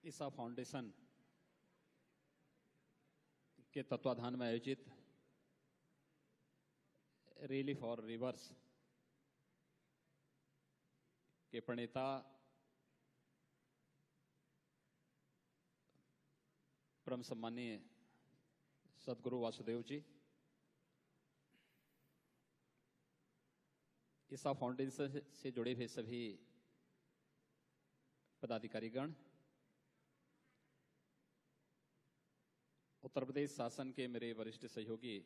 ईसा foundation के तत्वाधान में आयोजित रैली फॉर रिवर्स के प्रणेता परम सम्मानीय सदगुरु वासुदेव जी, ईसा फाउंडेशन से जुड़े हुए सभी पदाधिकारीगण, उत्तर प्रदेश शासन के मेरे वरिष्ठ सहयोगी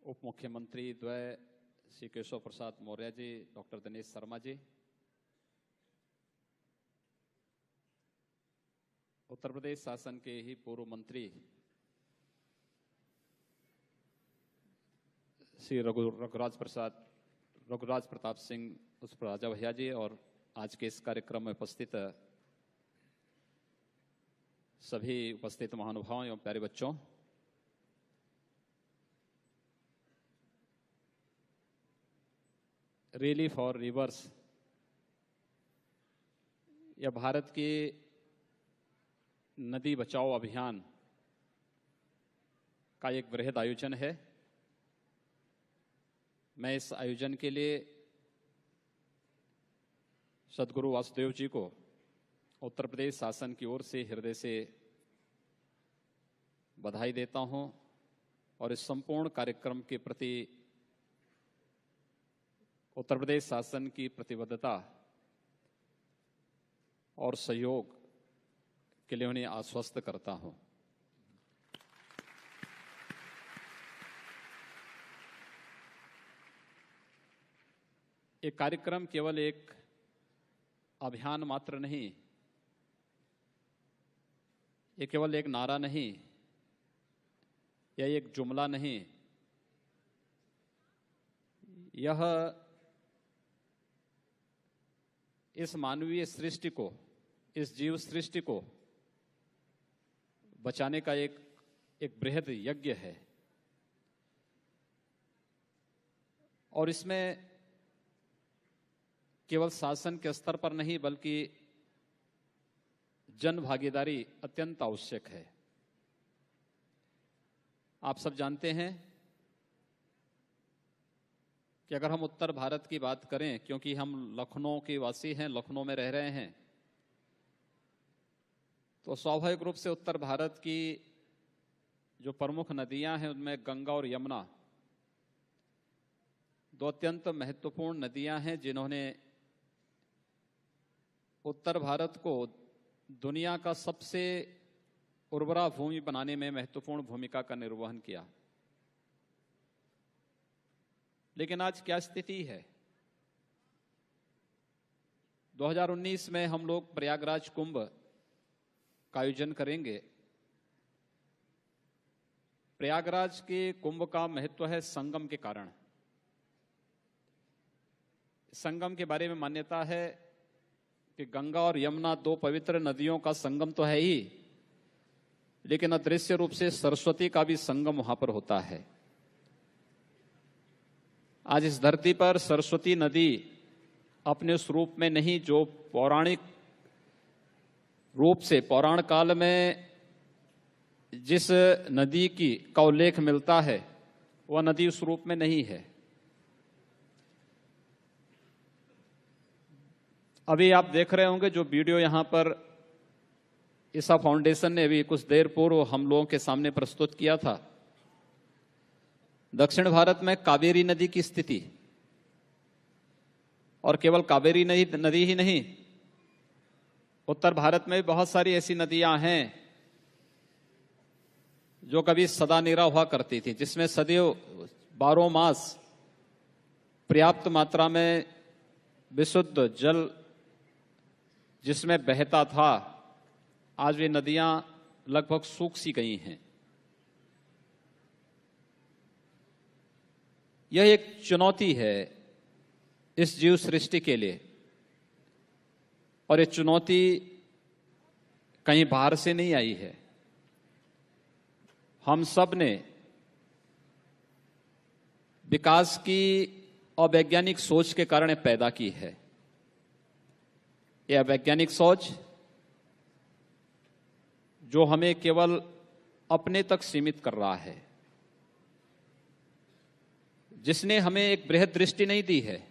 उप मुख्यमंत्री द्वय श्री केशव प्रसाद मौर्य जी, डॉक्टर दिनेश शर्मा जी, उत्तर प्रदेश शासन के ही पूर्व मंत्री श्री रघुराज प्रताप सिंह उर्फ राजा भैया जी, और आज के इस कार्यक्रम में उपस्थित सभी उपस्थित महानुभावों एवं प्यारे बच्चों, रैली फॉर रिवर्स यह भारत के नदी बचाओ अभियान का एक वृहद आयोजन है। मैं इस आयोजन के लिए सदगुरु वासुदेव जी को उत्तर प्रदेश शासन की ओर से हृदय से बधाई देता हूं और इस संपूर्ण कार्यक्रम के प्रति उत्तर प्रदेश शासन की प्रतिबद्धता और सहयोग के लिए उन्हें आश्वस्त करता हूं। एक कार्यक्रम केवल एक अभियान मात्र नहीं, ये केवल एक नारा नहीं, यह एक जुमला नहीं, यह इस मानवीय सृष्टि को, इस जीव सृष्टि को बचाने का एक बृहद यज्ञ है। और इसमें केवल शासन के स्तर पर नहीं बल्कि जन भागीदारी अत्यंत आवश्यक है। आप सब जानते हैं कि अगर हम उत्तर भारत की बात करें, क्योंकि हम लखनऊ के वासी हैं, लखनऊ में रह रहे हैं, तो स्वाभाविक रूप से उत्तर भारत की जो प्रमुख नदियां हैं उनमें गंगा और यमुना दो अत्यंत महत्वपूर्ण नदियां हैं, जिन्होंने उत्तर भारत को दुनिया का सबसे उर्वरा भूमि बनाने में महत्वपूर्ण भूमिका का निर्वहन किया। लेकिन आज क्या स्थिति है? 2019 में हम लोग प्रयागराज कुंभ का आयोजन करेंगे। प्रयागराज के कुंभ का महत्व है संगम के कारण। संगम के बारे में मान्यता है कि गंगा और यमुना दो पवित्र नदियों का संगम तो है ही, लेकिन अदृश्य रूप से सरस्वती का भी संगम वहां पर होता है। आज इस धरती पर सरस्वती नदी अपने उस रूप में नहीं जो पौराणिक रूप से पौराण काल में जिस नदी का उल्लेख मिलता है, वह नदी उस रूप में नहीं है। अभी आप देख रहे होंगे जो वीडियो यहां पर ईसा फाउंडेशन ने अभी कुछ देर पूर्व हम लोगों के सामने प्रस्तुत किया था, दक्षिण भारत में कावेरी नदी की स्थिति, और केवल कावेरी नदी ही नहीं, उत्तर भारत में बहुत सारी ऐसी नदियां हैं जो कभी सदा नीरा हुआ करती थी, जिसमें सदैव 12 मास पर्याप्त मात्रा में विशुद्ध जल जिसमें बहता था। आज वे नदियां लगभग सूख सी गई हैं। यह एक चुनौती है इस जीव सृष्टि के लिए, और ये चुनौती कहीं बाहर से नहीं आई है। हम सब ने विकास की अवैज्ञानिक सोच के कारण पैदा की है। यह वैज्ञानिक सोच जो हमें केवल अपने तक सीमित कर रहा है, जिसने हमें एक बृहद दृष्टि नहीं दी है,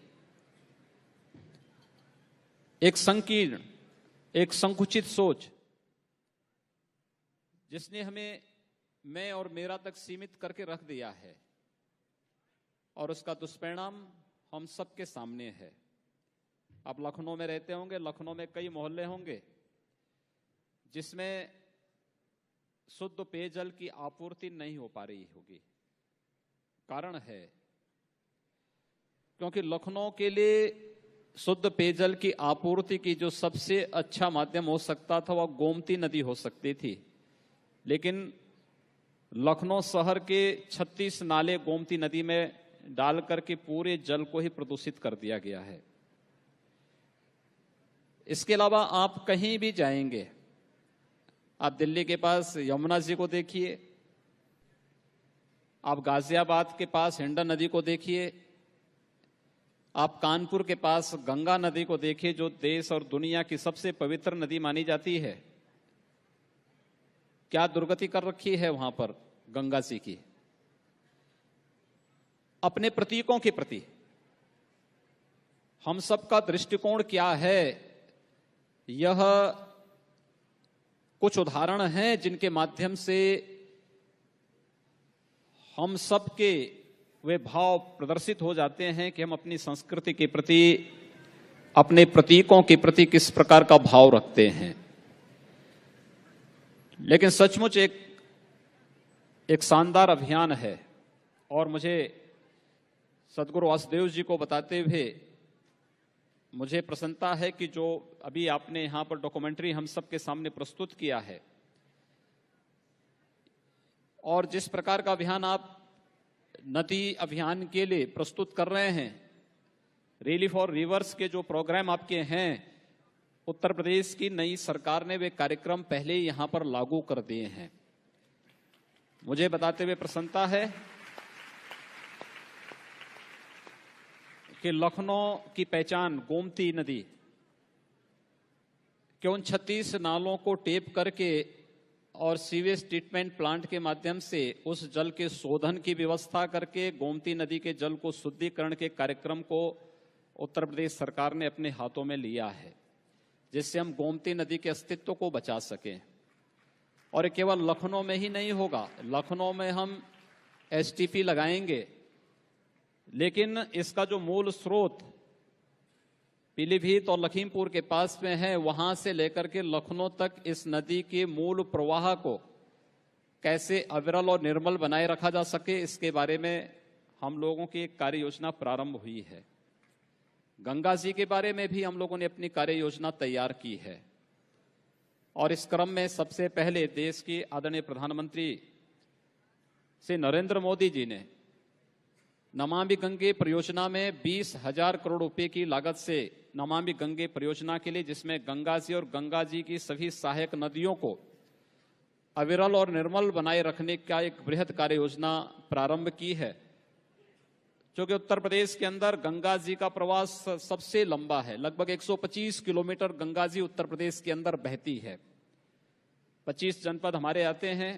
एक संकीर्ण, एक संकुचित सोच जिसने हमें मैं और मेरा तक सीमित करके रख दिया है, और उसका दुष्परिणाम हम सबके सामने है। आप लखनऊ में रहते होंगे, लखनऊ में कई मोहल्ले होंगे जिसमें शुद्ध पेयजल की आपूर्ति नहीं हो पा रही होगी। कारण है क्योंकि लखनऊ के लिए शुद्ध पेयजल की आपूर्ति की जो सबसे अच्छा माध्यम हो सकता था वह गोमती नदी हो सकती थी, लेकिन लखनऊ शहर के 36 नाले गोमती नदी में डाल करके पूरे जल को ही प्रदूषित कर दिया गया है। इसके अलावा आप कहीं भी जाएंगे, आप दिल्ली के पास यमुना जी को देखिए, आप गाजियाबाद के पास हिंडन नदी को देखिए, आप कानपुर के पास गंगा नदी को देखिए जो देश और दुनिया की सबसे पवित्र नदी मानी जाती है। क्या दुर्गति कर रखी है वहां पर गंगा जी की। अपने प्रतीकों के प्रति हम सबका दृष्टिकोण क्या है, यह कुछ उदाहरण हैं जिनके माध्यम से हम सबके वे भाव प्रदर्शित हो जाते हैं कि हम अपनी संस्कृति के प्रति, अपने प्रतीकों के प्रति किस प्रकार का भाव रखते हैं। लेकिन सचमुच एक शानदार अभियान है, और मुझे सदगुरु वासुदेव जी को बताते हुए मुझे प्रसन्नता है कि जो अभी आपने यहां पर डॉक्यूमेंट्री हम सबके सामने प्रस्तुत किया है, और जिस प्रकार का अभियान आप नदी अभियान के लिए प्रस्तुत कर रहे हैं, रिलीफ और रिवर्स के जो प्रोग्राम आपके हैं, उत्तर प्रदेश की नई सरकार ने वे कार्यक्रम पहले ही यहां पर लागू कर दिए हैं। मुझे बताते हुए प्रसन्नता है कि लखनऊ की पहचान गोमती नदी के उन 36 नालों को टेप करके और सीवेज ट्रीटमेंट प्लांट के माध्यम से उस जल के शोधन की व्यवस्था करके गोमती नदी के जल को शुद्धिकरण के कार्यक्रम को उत्तर प्रदेश सरकार ने अपने हाथों में लिया है, जिससे हम गोमती नदी के अस्तित्व को बचा सकें। और केवल लखनऊ में ही नहीं होगा, लखनऊ में हम एसटीपी लगाएंगे, लेकिन इसका जो मूल स्रोत पीलीभीत और लखीमपुर के पास में है, वहां से लेकर के लखनऊ तक इस नदी के मूल प्रवाह को कैसे अविरल और निर्मल बनाए रखा जा सके, इसके बारे में हम लोगों की एक कार्य योजना प्रारंभ हुई है। गंगा जी के बारे में भी हम लोगों ने अपनी कार्य योजना तैयार की है, और इस क्रम में सबसे पहले देश के आदरणीय प्रधानमंत्री श्री नरेंद्र मोदी जी ने नमामि गंगे परियोजना में 20,000 करोड़ रुपए की लागत से नमामि गंगे परियोजना के लिए, जिसमें गंगा जी और गंगा जी की सभी सहायक नदियों को अविरल और निर्मल बनाए रखने का एक बृहद कार्य योजना प्रारंभ की है। क्योंकि उत्तर प्रदेश के अंदर गंगा जी का प्रवास सबसे लंबा है, लगभग 125 किलोमीटर गंगा जी उत्तर प्रदेश के अंदर बहती है। 25 जनपद हमारे आते हैं,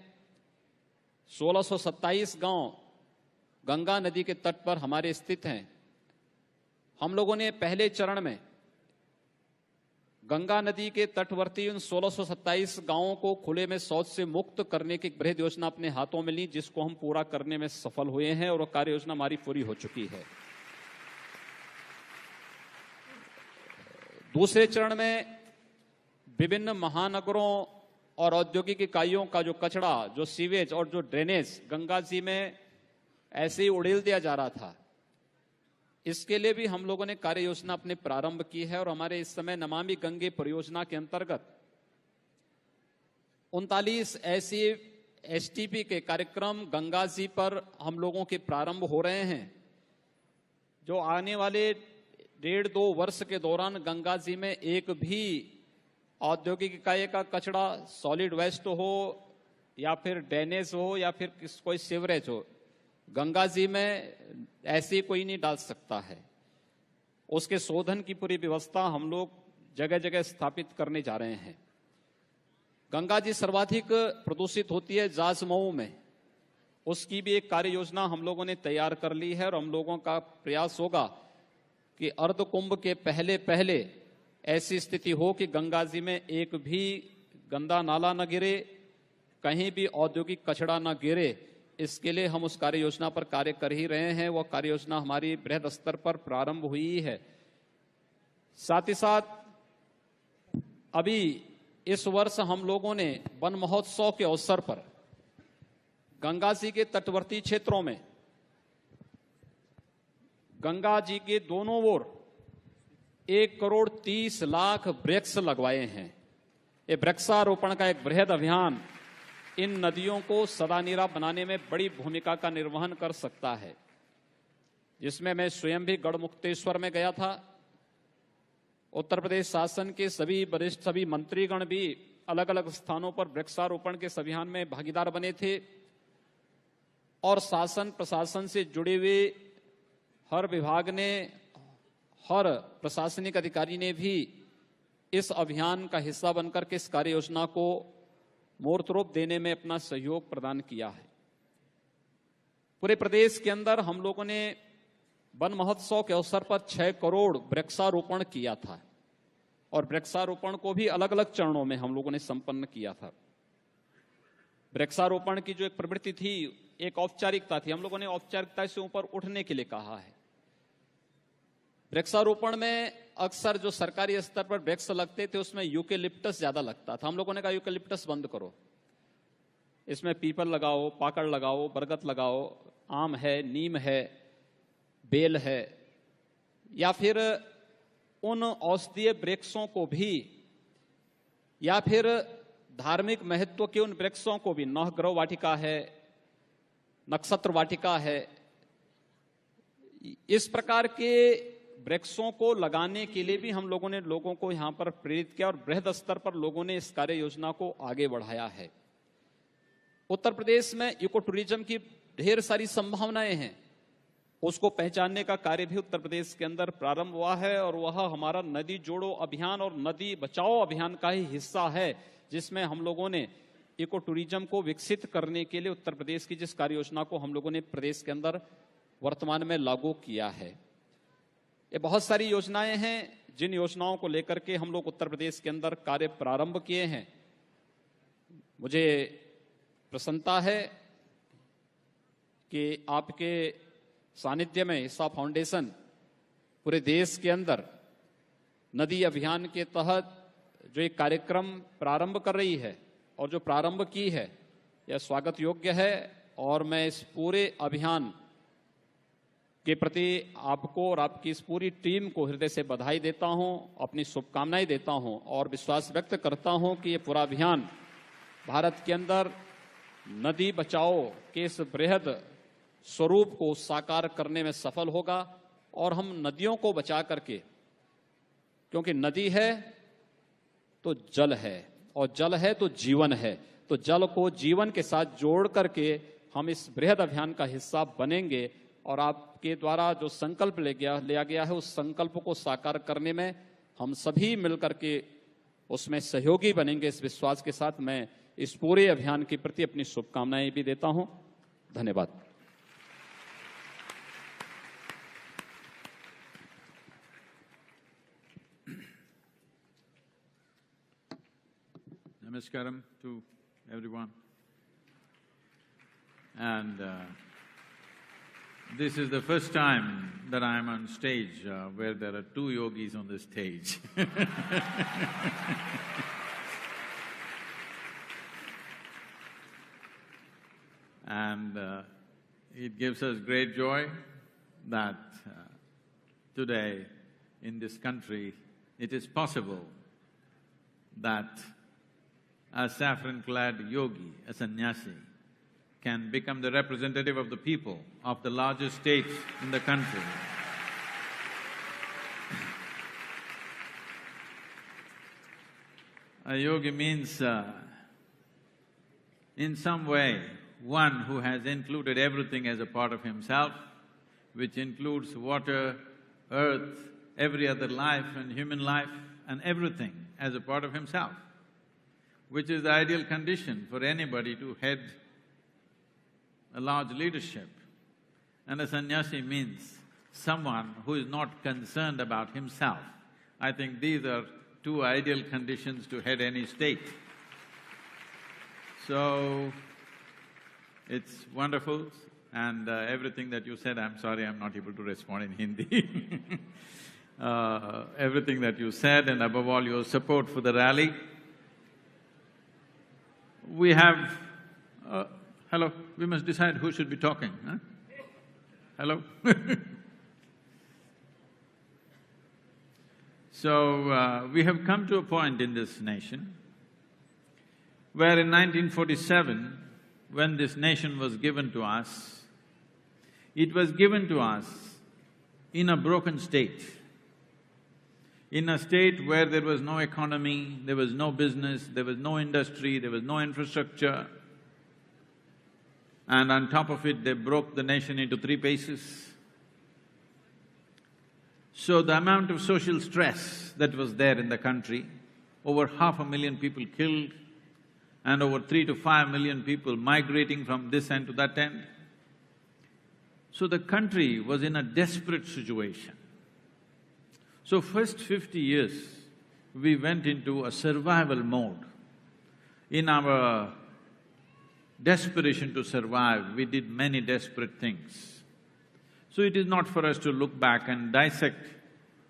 1627 गांव गंगा नदी के तट पर हमारे स्थित हैं। हम लोगों ने पहले चरण में गंगा नदी के तटवर्ती उन 1627 गांवों को खुले में शौच से मुक्त करने की बृहद योजना अपने हाथों में ली, जिसको हम पूरा करने में सफल हुए हैं, और कार्य योजना हमारी पूरी हो चुकी है। दूसरे चरण में विभिन्न महानगरों और औद्योगिक इकाइयों का जो कचरा, जो सीवेज और जो ड्रेनेज गंगा जी में ऐसे ही उड़ेल दिया जा रहा था, इसके लिए भी हम लोगों ने कार्य योजना अपने प्रारंभ की है। और हमारे इस समय नमामि गंगे परियोजना के अंतर्गत 39 ऐसे एसटीपी के कार्यक्रम गंगा जी पर हम लोगों के प्रारंभ हो रहे हैं, जो आने वाले 1.5-2 वर्ष के दौरान गंगा जी में एक भी औद्योगिक इकाई का कचरा, सॉलिड वेस्ट हो या फिर ड्रेनेज हो या फिर कोई सीवरेज हो, गंगा जी में ऐसे कोई नहीं डाल सकता है। उसके शोधन की पूरी व्यवस्था हम लोग जगह जगह स्थापित करने जा रहे हैं। गंगा जी सर्वाधिक प्रदूषित होती है जाजमऊ में, उसकी भी एक कार्य योजना हम लोगों ने तैयार कर ली है और हम लोगों का प्रयास होगा कि अर्ध कुंभ के पहले पहले ऐसी स्थिति हो कि गंगा जी में एक भी गंदा नाला न गिरे, कहीं भी औद्योगिक कचरा न गिरे। इसके लिए हम उस कार्य योजना पर कार्य कर ही रहे हैं। वह कार्य योजना हमारी बृहद स्तर पर प्रारंभ हुई है। साथ ही साथ अभी इस वर्ष हम लोगों ने वन महोत्सव के अवसर पर गंगा जी के तटवर्ती क्षेत्रों में गंगा जी के दोनों ओर 1,30,00,000 वृक्ष लगवाए हैं। ये वृक्षारोपण का एक बृहद अभियान इन नदियों को सदानीरा बनाने में बड़ी भूमिका का निर्वहन कर सकता है, जिसमें मैं स्वयं भी गढ़मुक्तेश्वर में गया था। उत्तर प्रदेश शासन के सभी वरिष्ठ सभी मंत्रीगण भी अलग अलग स्थानों पर वृक्षारोपण के इस अभियान में भागीदार बने थे और शासन प्रशासन से जुड़े हुए हर विभाग ने, हर प्रशासनिक अधिकारी ने भी इस अभियान का हिस्सा बनकर के इस कार्य योजना को मूर्त रूप देने में अपना सहयोग प्रदान किया है। पूरे प्रदेश के अंदर हम लोगों ने वन महोत्सव के अवसर पर 6 करोड़ वृक्षारोपण किया था और वृक्षारोपण को भी अलग अलग चरणों में हम लोगों ने संपन्न किया था। वृक्षारोपण की जो एक प्रवृत्ति थी, एक औपचारिकता थी, हम लोगों ने औपचारिकता से ऊपर उठने के लिए कहा है। वृक्षारोपण में अक्सर जो सरकारी स्तर पर वृक्ष लगते थे उसमें यूकेलिप्टस ज्यादा लगता था। हम लोगों ने कहा यूकेलिप्टस बंद करो, इसमें पीपल लगाओ, पाकड़ लगाओ, बरगद लगाओ, आम है, नीम है, बेल है, या फिर उन औषधीय वृक्षों को भी, या फिर धार्मिक महत्व के उन वृक्षों को भी, नवग्रह वाटिका है, नक्षत्र वाटिका है, इस प्रकार के वृक्षों को लगाने के लिए भी हम लोगों ने लोगों को यहां पर प्रेरित किया और बृहद स्तर पर लोगों ने इस कार्य योजना को आगे बढ़ाया है। उत्तर प्रदेश में इको टूरिज्म की ढेर सारी संभावनाएं हैं, उसको पहचानने का कार्य भी उत्तर प्रदेश के अंदर प्रारंभ हुआ है और वह हमारा नदी जोड़ो अभियान और नदी बचाओ अभियान का ही हिस्सा है, जिसमें हम लोगों ने इको टूरिज्म को विकसित करने के लिए उत्तर प्रदेश की जिस कार्य योजना को हम लोगों ने प्रदेश के अंदर वर्तमान में लागू किया है। ये बहुत सारी योजनाएं हैं जिन योजनाओं को लेकर के हम लोग उत्तर प्रदेश के अंदर कार्य प्रारंभ किए हैं। मुझे प्रसन्नता है कि आपके सानिध्य में हिस्सा फाउंडेशन पूरे देश के अंदर नदी अभियान के तहत जो एक कार्यक्रम प्रारंभ कर रही है और जो प्रारंभ की है, यह स्वागत योग्य है और मैं इस पूरे अभियान के प्रति आपको और आपकी इस पूरी टीम को हृदय से बधाई देता हूं, अपनी शुभकामनाएं देता हूं और विश्वास व्यक्त करता हूं कि ये पूरा अभियान भारत के अंदर नदी बचाओ के इस बृहद स्वरूप को साकार करने में सफल होगा और हम नदियों को बचा करके, क्योंकि नदी है तो जल है और जल है तो जीवन है, तो जल को जीवन के साथ जोड़ करके हम इस बृहद अभियान का हिस्सा बनेंगे और आपके द्वारा जो संकल्प लिया गया है उस संकल्प को साकार करने में हम सभी मिलकर के उसमें सहयोगी बनेंगे। इस विश्वास के साथ मैं इस पूरे अभियान के प्रति अपनी शुभकामनाएं भी देता हूं। धन्यवाद। Namaskaram to everyone. And this is the first time that I am on stage where there are two yogis on the stage. And it gives us great joy that today in this country it is possible that a saffron-clad yogi, a sannyasi, can become the representative of the people of the largest states in the country. A yogi means, in some way, one who has included everything as a part of himself, which includes water, earth, every other life and human life, and everything as a part of himself, which is the ideal condition for anybody to head a large leadership. And a sannyasi means someone who is not concerned about himself. I think these are two ideal conditions to head any state. So, it's wonderful, and everything that you said, I'm sorry I'm not able to respond in Hindi. Everything that you said, and above all your support for the rally. We have… hello, we must decide who should be talking, huh? Hello? So, we have come to a point in this nation where in 1947, when this nation was given to us, it was given to us in a broken state, in a state where there was no economy, there was no business, there was no industry, there was no infrastructure, and on top of it, they broke the nation into three pieces. So the amount of social stress that was there in the country, over 500,000 people killed, and over 3 to 5 million people migrating from this end to that end. So the country was in a desperate situation. So first 50 years, we went into a survival mode. In our desperation to survive, we did many desperate things. So it is not for us to look back and dissect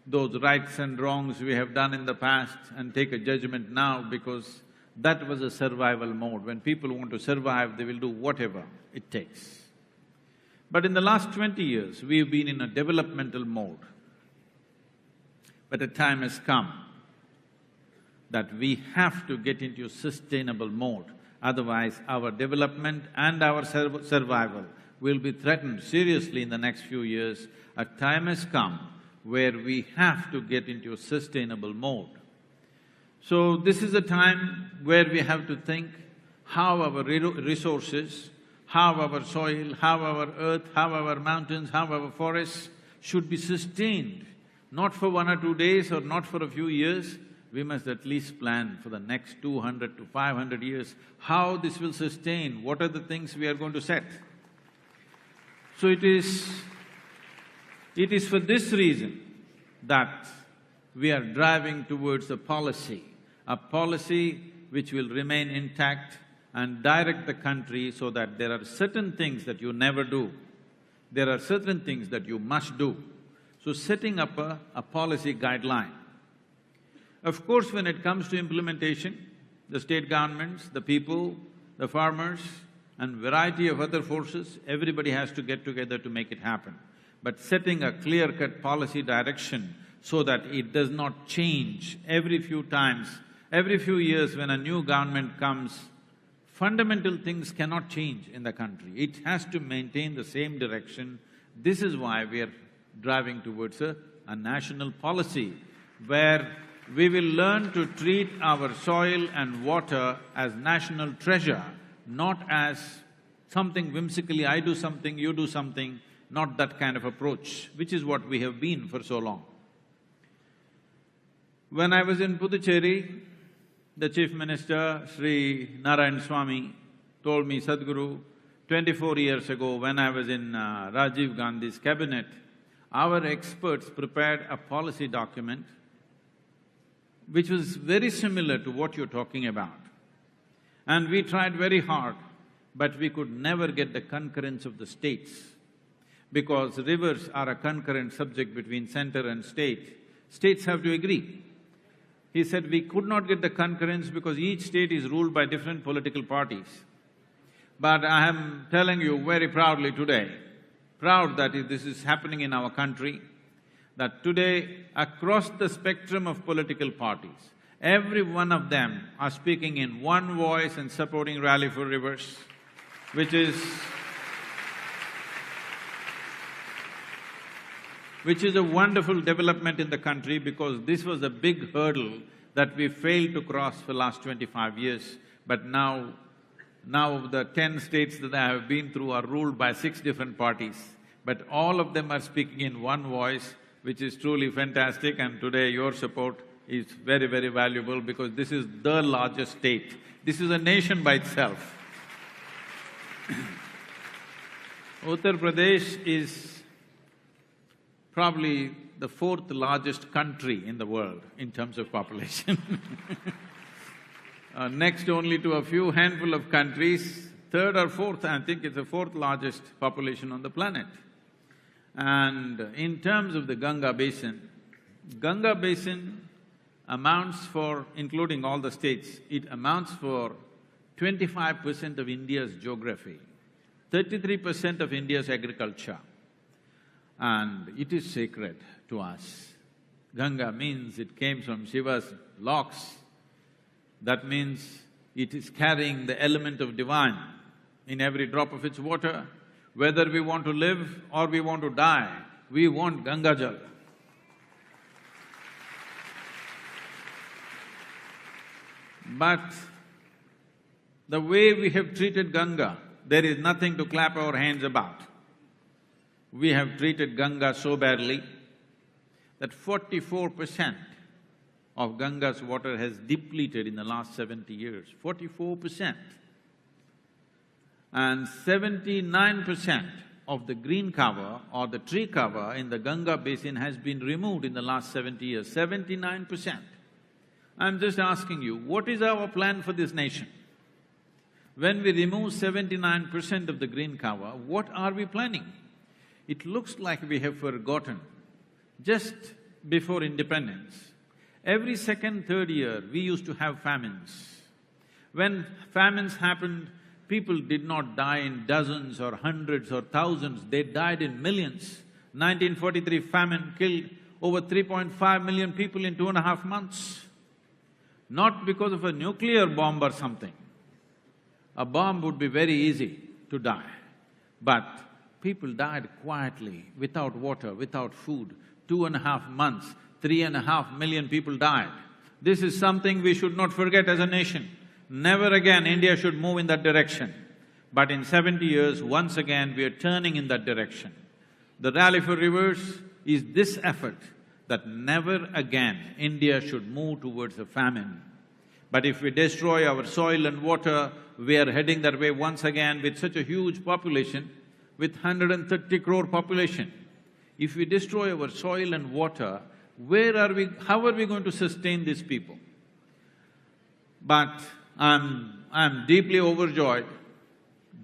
those rights and wrongs we have done in the past and take a judgment now, because that was a survival mode. When people want to survive, they will do whatever it takes. But in the last 20 years, we've been in a developmental mode. But a time has come that we have to get into a sustainable mode, otherwise our development and our survival will be threatened seriously in the next few years. A time has come where we have to get into a sustainable mode. So this is a time where we have to think how our resources, how our soil, how our earth, how our mountains, how our forests should be sustained, not for 1 or 2 days or not for a few years. We must at least plan for the next 200 to 500 years, how this will sustain, what are the things we are going to set. So it is for this reason that we are driving towards a policy which will remain intact and direct the country so that there are certain things that you never do, there are certain things that you must do. So setting up a policy guideline. Of course, when it comes to implementation, the state governments, the people, the farmers and variety of other forces, everybody has to get together to make it happen. But setting a clear-cut policy direction so that it does not change every few times, every few years when a new government comes, fundamental things cannot change in the country. It has to maintain the same direction. This is why we are driving towards a national policy where we will learn to treat our soil and water as national treasure, not as something whimsically, I do something, you do something, not that kind of approach, which is what we have been for so long. When I was in Puducherry, the Chief Minister, Sri Narayan Swami, told me, Sadhguru, 24 years ago when I was in Rajiv Gandhi's cabinet, our experts prepared a policy document which was very similar to what you're talking about. And we tried very hard, but we could never get the concurrence of the states, because rivers are a concurrent subject between center and state. States have to agree. He said we could not get the concurrence because each state is ruled by different political parties. But I am telling you very proudly today, proud that this is happening in our country, that today across the spectrum of political parties, every one of them are speaking in one voice and supporting Rally for Rivers, which is a wonderful development in the country, because this was a big hurdle that we failed to cross for the last 25 years. But now the 10 states that I have been through are ruled by 6 different parties, but all of them are speaking in one voice, which is truly fantastic, and today your support is very, very valuable because this is the largest state. This is a nation by itself. Uttar Pradesh is probably the fourth largest country in the world in terms of population. Next only to a few handful of countries, third or fourth, I think it's the fourth largest population on the planet. And in terms of the Ganga Basin amounts for, including all the states, it amounts for 25% of India's geography, 33% of India's agriculture, and it is sacred to us. Ganga means it came from Shiva's locks. That means it is carrying the element of divine in every drop of its water. Whether we want to live or we want to die, we want Ganga Jal. But the way we have treated Ganga, there is nothing to clap our hands about. We have treated Ganga so badly that 44% of Ganga's water has depleted in the last 70 years, 44%. And 79% of the green cover or the tree cover in the Ganga basin has been removed in the last 70 years, 79%. I'm just asking you, what is our plan for this nation? When we remove 79% of the green cover, what are we planning? It looks like we have forgotten. Just before independence, every second, third year, we used to have famines. When famines happened, people did not die in dozens or hundreds or thousands, they died in millions. 1943 famine killed over 3.5 million people in 2.5 months. Not because of a nuclear bomb or something. A bomb would be very easy to die, but people died quietly, without water, without food. 2.5 months, 3.5 million people died. This is something we should not forget as a nation. Never again India should move in that direction. But in 70 years, once again we are turning in that direction. The Rally for Rivers is this effort that never again India should move towards a famine. But if we destroy our soil and water, we are heading that way once again with such a huge population, with 130 crore population. If we destroy our soil and water, how are we going to sustain these people? But I'm deeply overjoyed,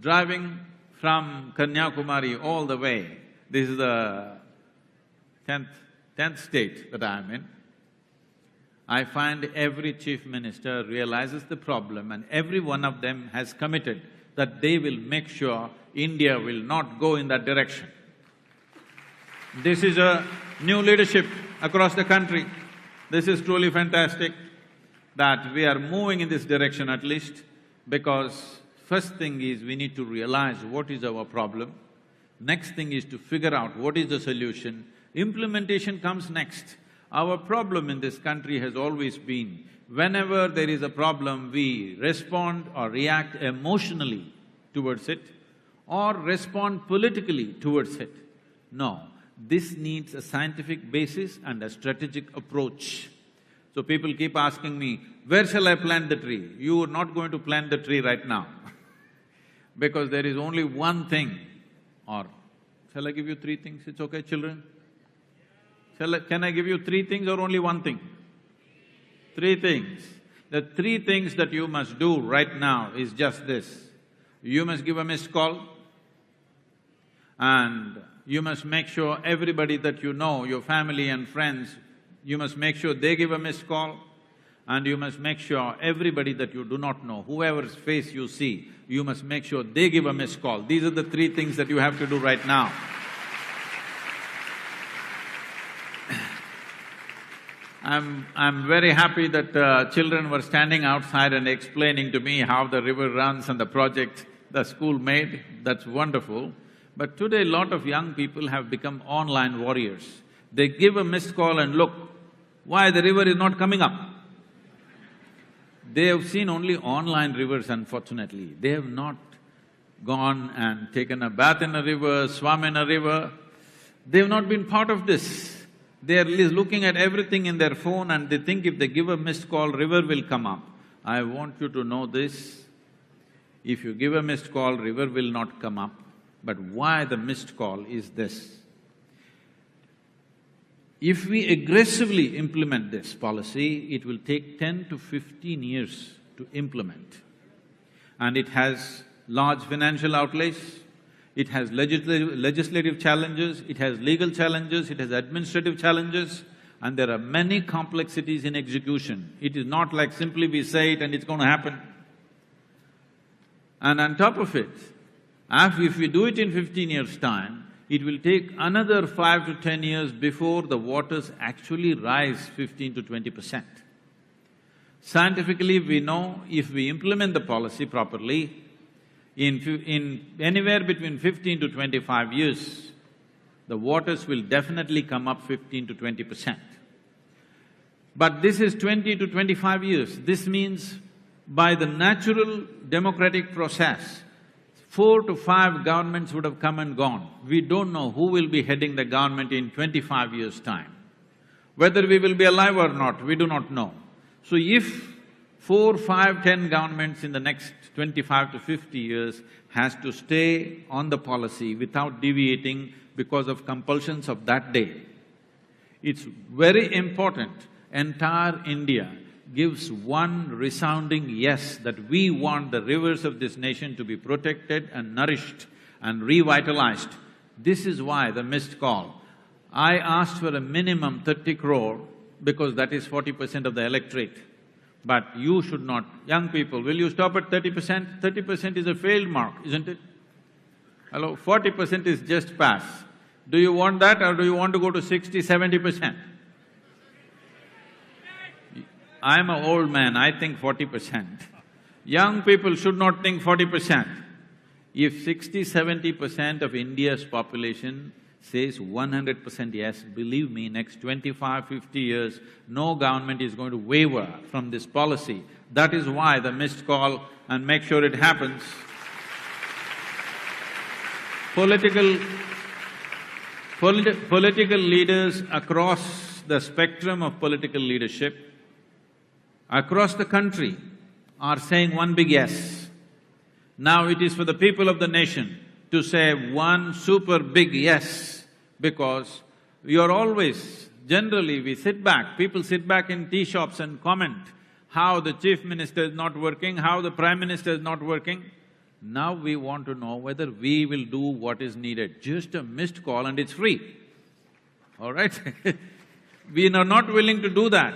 driving from Kanyakumari all the way. This is the 10th state that I'm in. I find every chief minister realizes the problem and every one of them has committed that they will make sure India will not go in that direction. This is a new leadership across the country. This is truly fantastic that we are moving in this direction at least, because first thing is we need to realize what is our problem. Next thing is to figure out what is the solution. Implementation comes next. Our problem in this country has always been, whenever there is a problem, we respond or react emotionally towards it or respond politically towards it. No, this needs a scientific basis and a strategic approach. So people keep asking me, where shall I plant the tree? You are not going to plant the tree right now because there is only one thing. Or shall I give you 3 things? It's okay, children? Can I give you 3 things or only one thing? 3 things. The 3 things that you must do right now is just this. You must give a missed call and you must make sure everybody that you know, your family and friends, you must make sure they give a missed call, and you must make sure everybody that you do not know, whoever's face you see, you must make sure they give a missed call. These are the 3 things that you have to do right now. I'm very happy that children were standing outside and explaining to me how the river runs and the project the school made. That's wonderful. But today, a lot of young people have become online warriors. They give a missed call and look, why the river is not coming up? They have seen only online rivers, unfortunately. They have not gone and taken a bath in a river, swum in a river. They have not been part of this. They are looking at everything in their phone and they think if they give a missed call, river will come up. I want you to know this, if you give a missed call, river will not come up. But why the missed call is this. If we aggressively implement this policy, it will take 10 to 15 years to implement. And it has large financial outlays, it has legislative challenges, it has legal challenges, it has administrative challenges, and there are many complexities in execution. It is not like simply we say it and it's going to happen. And on top of it, if we do it in 15 years' time, it will take another 5 to 10 years before the waters actually rise 15 to 20%. Scientifically, we know if we implement the policy properly, in anywhere between 15 to 25 years, the waters will definitely come up 15 to 20%. But this is 20 to 25 years. This means by the natural democratic process, 4 to 5 governments would have come and gone. We don't know who will be heading the government in 25 years' time. Whether we will be alive or not, we do not know. So if 4, 5, 10 governments in the next 25 to 50 years has to stay on the policy without deviating because of compulsions of that day, it's very important entire India gives one resounding yes that we want the rivers of this nation to be protected and nourished and revitalized. This is why the missed call. I asked for a minimum 30 crore because that is 40% of the electorate. But you should not… Young people, will you stop at 30%? 30% is a failed mark, isn't it? Hello, 40% is just pass. Do you want that or do you want to go to 60, 70%? I'm an old man, I think 40%. Young people should not think 40%. If 60, 70% of India's population says 100% yes, believe me, next 25, 50 years, no government is going to waver from this policy. That is why the missed call, and make sure it happens. Political leaders across the spectrum of political leadership, across the country, are saying one big yes. Now it is for the people of the nation to say one super big yes, because you're always… Generally, we sit back, people sit back in tea shops and comment how the chief minister is not working, how the prime minister is not working. Now we want to know whether we will do what is needed. Just a missed call and it's free, all right? We are not willing to do that,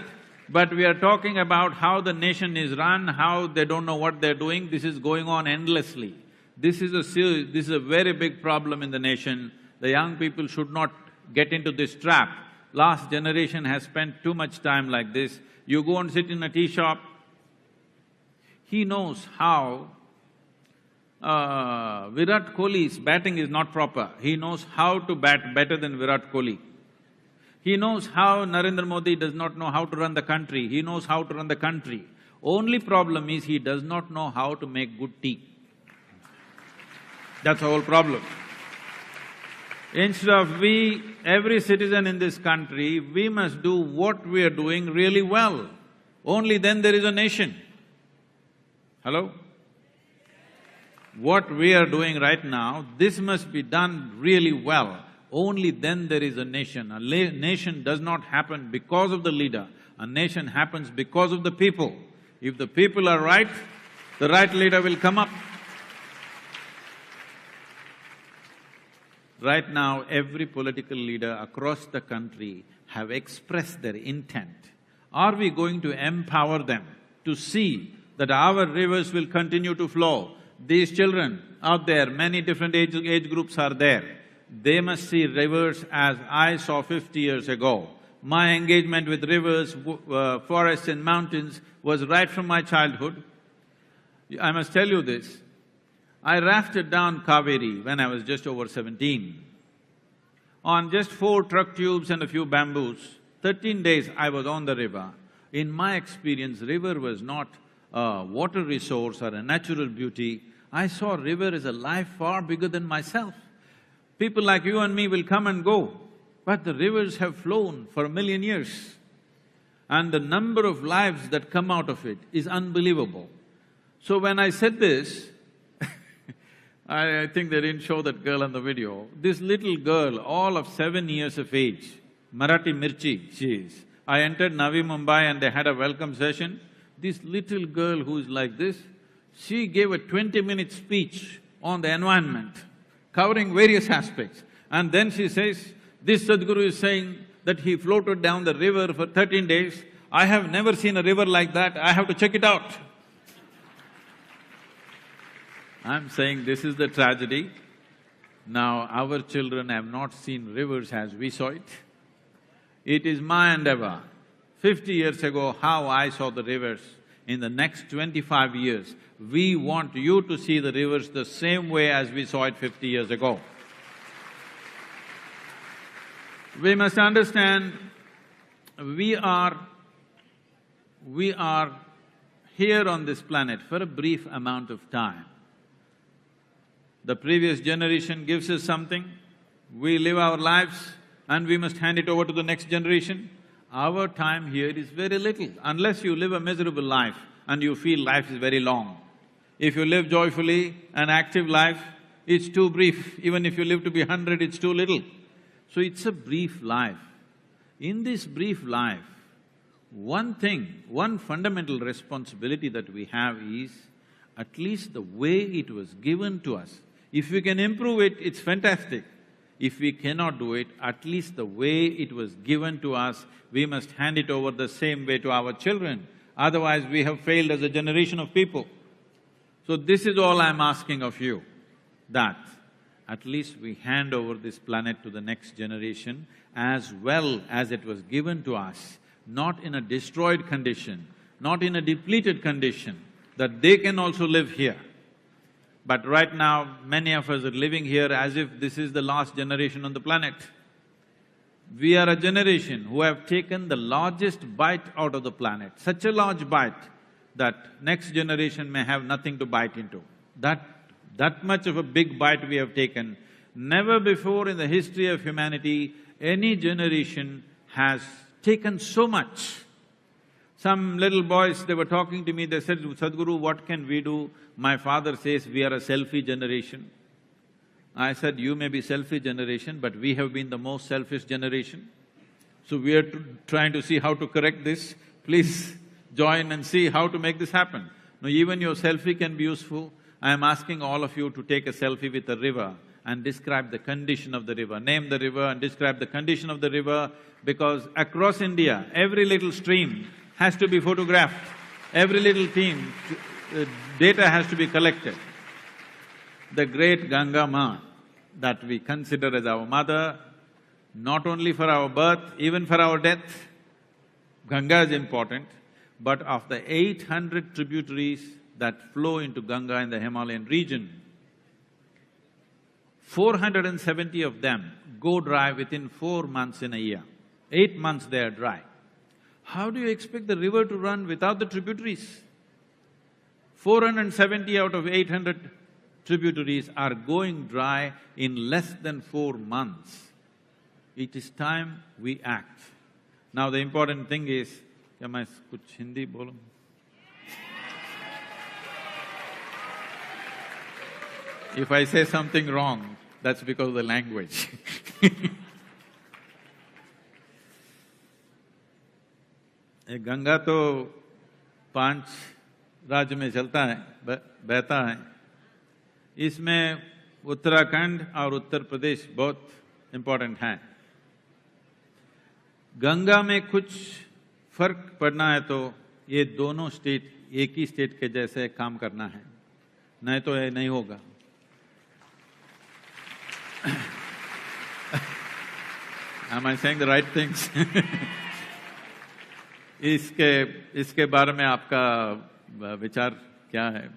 but we are talking about how the nation is run, how they don't know what they're doing. This is going on endlessly. This is a very big problem in the nation. The young people should not get into this trap. Last generation has spent too much time like this. You go and sit in a tea shop, he knows how Virat Kohli's batting is not proper. He knows how to bat better than Virat Kohli. He knows how Narendra Modi does not know how to run the country. He knows how to run the country. Only problem is he does not know how to make good tea. That's the whole problem. Instead of every citizen in this country, we must do what we are doing really well. Only then there is a nation. Hello? What we are doing right now, this must be done really well. Only then there is a nation. A nation does not happen because of the leader. A nation happens because of the people. If the people are right, the right leader will come up. Right now, every political leader across the country have expressed their intent. Are we going to empower them to see that our rivers will continue to flow? These children out there, many different age groups are there. They must see rivers as I saw 50 years ago. My engagement with rivers, forests and mountains was right from my childhood. I must tell you this, I rafted down Kaveri when I was just over 17. On just 4 truck tubes and a few bamboos, 13 days I was on the river. In my experience, river was not a water resource or a natural beauty. I saw river as a life far bigger than myself. People like you and me will come and go. but the rivers have flown for 1,000,000 years. And the number of lives that come out of it is unbelievable. So when I said this, I think they didn't show that girl on the video. This little girl, all of 7 years of age, Marathi Mirchi she is. I entered Navi Mumbai and they had a welcome session. This little girl who's like this, she gave a 20-minute speech on the environment, covering various aspects. And then she says, this Sadhguru is saying that he floated down the river for 13 days. I have never seen a river like that, I have to check it out. I'm saying this is the tragedy. Now our children have not seen rivers as we saw it. It is my endeavor, 50 years ago how I saw the rivers, in the next 25 years, we want you to see the rivers the same way as we saw it 50 years ago. We must understand, we are here on this planet for a brief amount of time. The previous generation gives us something, we live our lives and we must hand it over to the next generation. Our time here is very little, unless you live a miserable life and you feel life is very long. If you live joyfully an active life, it's too brief. Even if you live to be 100, it's too little. So it's a brief life. In this brief life, one thing, one fundamental responsibility that we have is at least the way it was given to us. If we can improve it, it's fantastic. If we cannot do it, at least the way it was given to us, we must hand it over the same way to our children. Otherwise, we have failed as a generation of people. So this is all I'm asking of you, that at least we hand over this planet to the next generation as well as it was given to us, not in a destroyed condition, not in a depleted condition, that they can also live here. But right now, many of us are living here as if this is the last generation on the planet. We are a generation who have taken the largest bite out of the planet, such a large bite that next generation may have nothing to bite into. That much of a big bite we have taken. Never before in the history of humanity, any generation has taken so much. Some little boys, they were talking to me, they said, Sadhguru, what can we do? My father says we are a selfie generation. I said, you may be selfie generation, but we have been the most selfish generation. So we are trying to see how to correct this. Please join and see how to make this happen. Now even your selfie can be useful. I am asking all of you to take a selfie with a river and describe the condition of the river. Name the river and describe the condition of the river, because across India, every little stream has to be photographed. Every little data has to be collected. The great Ganga Ma that we consider as our mother, not only for our birth, even for our death, Ganga is important, but of the 800 tributaries that flow into Ganga in the Himalayan region, 470 of them go dry within 4 months in a year. 8 months they are dry. How do you expect the river to run without the tributaries? 470 out of 800 tributaries are going dry in less than 4 months. It is time we act. Now the important thing is, क्या मैं कुछ हिंदी बोलूं? If I say something wrong, that's because of the language. Ganga तो 5 राज्य में चलता है, बहता है। इसमें उत्तराखंड और उत्तर प्रदेश बहुत इम्पोर्टेंट हैं। गंगा में कुछ फर्क पड़ना है तो ये दोनों स्टेट एक ही स्टेट के जैसे काम करना है, नहीं तो ये नहीं होगा। Am I saying the right things? इसके बारे में आपका विचार क्या है?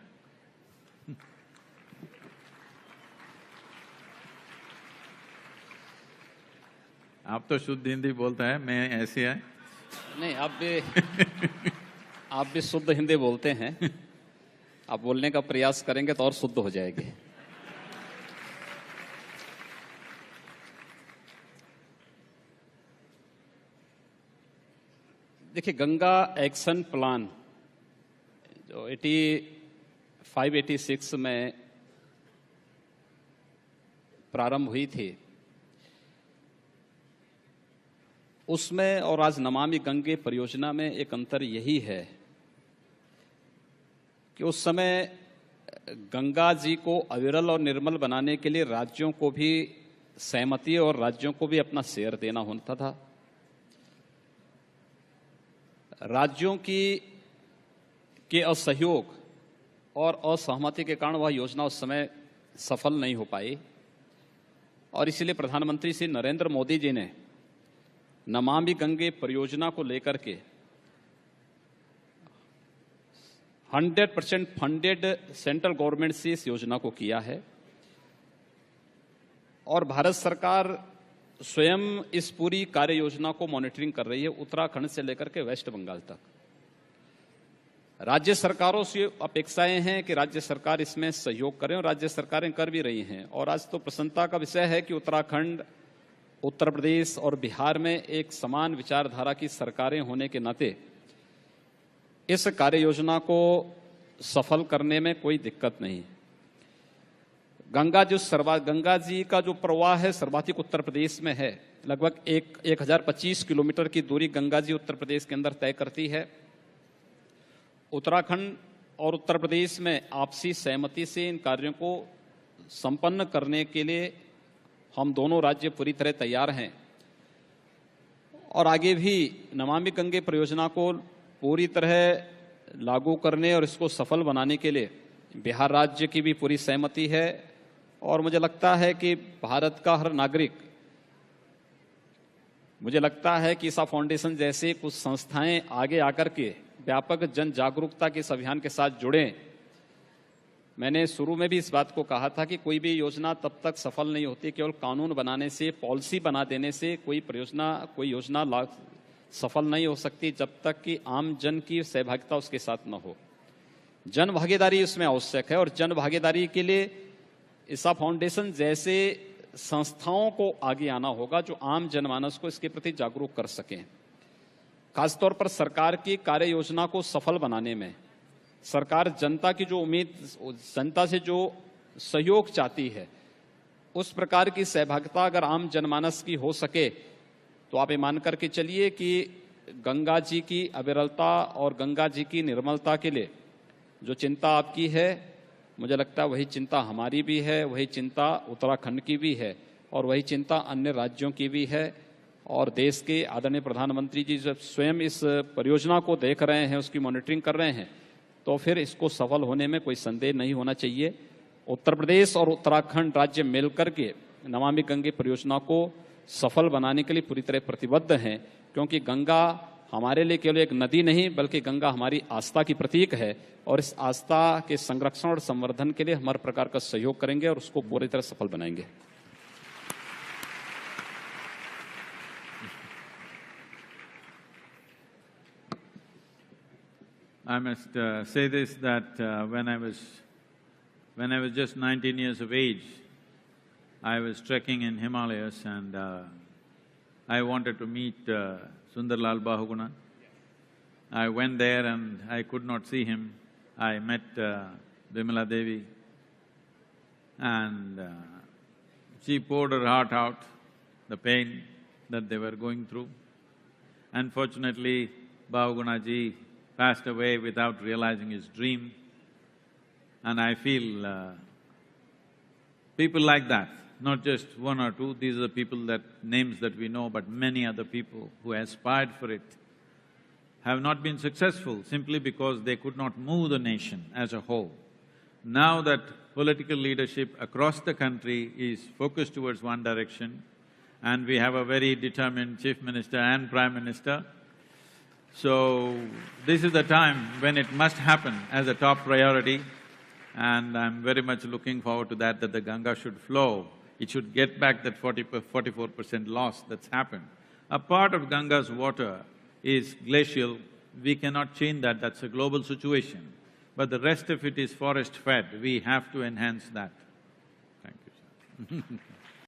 आप तो शुद्ध हिंदी बोलता है, मैं ऐसे है। नहीं, आप भी शुद्ध हिंदी बोलते हैं। आप बोलने का प्रयास करेंगे तो और शुद्ध हो जाएगी। देखिए, गंगा एक्शन प्लान जो 86 में प्रारंभ हुई थी, उसमें और आज नमामि गंगे परियोजना में एक अंतर यही है कि उस समय गंगा जी को अविरल और निर्मल बनाने के लिए राज्यों को भी सहमति और राज्यों को भी अपना शेयर देना होता था। राज्यों के असहयोग और असहमति के कारण वह योजना उस समय सफल नहीं हो पाई और इसलिए प्रधानमंत्री श्री नरेंद्र मोदी जी ने नमामि गंगे परियोजना को लेकर के 100% फंडेड सेंट्रल गवर्नमेंट से इस योजना को किया है और भारत सरकार स्वयं इस पूरी कार्य योजना को मॉनिटरिंग कर रही है, उत्तराखंड से लेकर के वेस्ट बंगाल तक। राज्य सरकारों से अपेक्षाएं हैं कि राज्य सरकार इसमें सहयोग करें और राज्य सरकारें कर भी रही हैं और आज तो प्रसन्नता का विषय है कि उत्तराखंड, उत्तर प्रदेश और बिहार में एक समान विचारधारा की सरकारें होने के नाते इस कार्य योजना को सफल करने में कोई दिक्कत नहीं। गंगा जी का जो प्रवाह है सर्वाधिक उत्तर प्रदेश में है। लगभग 1025 किलोमीटर की दूरी गंगा जी उत्तर प्रदेश के अंदर तय करती है। उत्तराखंड और उत्तर प्रदेश में आपसी सहमति से इन कार्यों को संपन्न करने के लिए हम दोनों राज्य पूरी तरह तैयार हैं और आगे भी नमामि गंगे परियोजना को पूरी तरह लागू करने और इसको सफल बनाने के लिए बिहार राज्य की भी पूरी सहमति है और मुझे लगता है कि भारत का हर नागरिक, मुझे लगता है कि ईसा फाउंडेशन जैसे कुछ संस्थाएं आगे आकर के व्यापक जन जागरूकता के इस अभियान के साथ जुड़ें। मैंने शुरू में भी इस बात को कहा था कि कोई भी योजना तब तक सफल नहीं होती, केवल कानून बनाने से, पॉलिसी बना देने से कोई योजना सफल नहीं हो सकती जब तक कि आम जन की सहभागिता उसके साथ न हो। जन भागीदारी इसमें आवश्यक है और जन भागीदारी के लिए ईसा फाउंडेशन जैसे संस्थाओं को आगे आना होगा जो आम जनमानस को इसके प्रति जागरूक कर सकें। खासतौर पर सरकार की कार्य योजना को सफल बनाने में सरकार जनता की जो उम्मीद, जनता से जो सहयोग चाहती है, उस प्रकार की सहभागिता अगर आम जनमानस की हो सके तो आप ये मान करके चलिए कि गंगा जी की अविरलता और गंगा जी की निर्मलता के लिए जो चिंता आपकी है, मुझे लगता है वही चिंता हमारी भी है, वही चिंता उत्तराखंड की भी है और वही चिंता अन्य राज्यों की भी है। और देश के आदरणीय प्रधानमंत्री जी जब स्वयं इस परियोजना को देख रहे हैं, उसकी मॉनिटरिंग कर रहे हैं, तो फिर इसको सफल होने में कोई संदेह नहीं होना चाहिए। उत्तर प्रदेश और उत्तराखंड राज्य मिलकर के नमामि गंगे परियोजना को सफल बनाने के लिए पूरी तरह प्रतिबद्ध हैं, क्योंकि गंगा हमारे लिए केवल एक नदी नहीं बल्कि गंगा हमारी आस्था की प्रतीक है और इस आस्था के संरक्षण और संवर्धन के लिए हम हर प्रकार का सहयोग करेंगे और उसको पूरी तरह सफल बनाएंगे। I must say this that when I was just 19 years of age, I was trekking in Himalayas and I wanted to meet Sundarlal Bahuguna. I went there and I could not see him. I met Bimala Devi and she poured her heart out, the pain that they were going through. Unfortunately, Bahuguna ji passed away without realizing his dream, and I feel people like that, not just one or two, these are the people names that we know, but many other people who aspired for it have not been successful simply because they could not move the nation as a whole. Now that political leadership across the country is focused towards one direction and we have a very determined Chief Minister and Prime Minister, so this is the time when it must happen as a top priority and I'm very much looking forward to that the Ganga should flow. It should get back that 44% loss that's happened. A part of Ganga's water is glacial, we cannot change that, that's a global situation. But the rest of it is forest-fed, we have to enhance that. Thank you, sir.